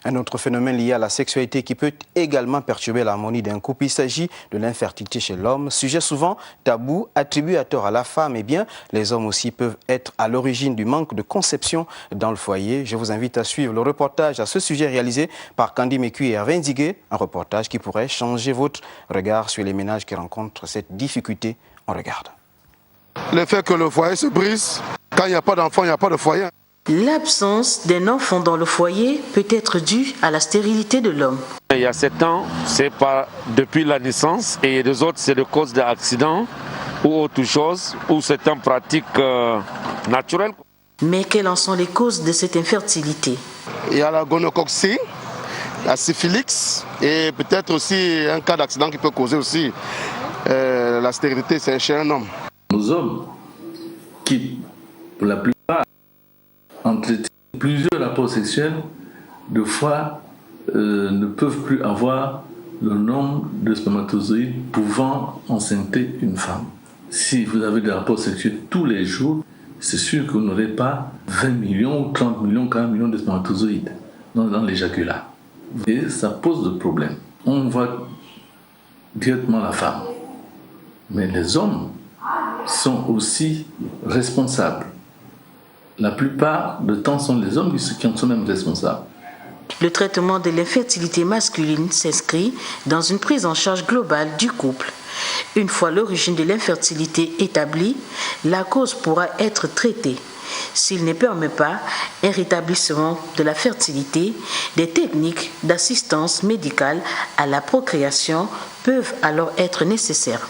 Un autre phénomène lié à la sexualité qui peut également perturber l'harmonie d'un couple, il s'agit de l'infertilité chez l'homme. Sujet souvent tabou, attribué à tort à la femme, eh bien, les hommes aussi peuvent être à l'origine du manque de conception dans le foyer. Je vous invite à suivre le reportage à ce sujet réalisé par Candy Meku et Hervé Nzigué, un reportage qui pourrait changer votre regard sur les ménages qui rencontrent cette difficulté. On regarde. Le fait que le foyer se brise, quand il n'y a pas d'enfant, il n'y a pas de foyer. L'absence d'un enfant dans le foyer peut être due à la stérilité de l'homme. Il y a 7 ans, c'est pas depuis la naissance et les autres, c'est de cause d'accident ou autre chose, ou c'est une pratique naturelle. Mais quelles en sont les causes de cette infertilité? Il y a la gonocoxie, la syphilis et peut-être aussi un cas d'accident qui peut causer aussi la stérilité chez un homme. Nos hommes qui, pour la plupart, entretiennent plusieurs rapports sexuels, de fois ne peuvent plus avoir le nombre de spermatozoïdes pouvant enceinte une femme. Si vous avez des rapports sexuels tous les jours, c'est sûr que vous n'aurez pas 20 millions, 30 millions, 40 millions de spermatozoïdes dans l'éjaculat. Et ça pose de problèmes. On voit directement la femme. Mais les hommes sont aussi responsables. La plupart du temps, sont les hommes qui en sont même responsables. Le traitement de l'infertilité masculine s'inscrit dans une prise en charge globale du couple. Une fois l'origine de l'infertilité établie, la cause pourra être traitée. S'il ne permet pas un rétablissement de la fertilité, des techniques d'assistance médicale à la procréation peuvent alors être nécessaires.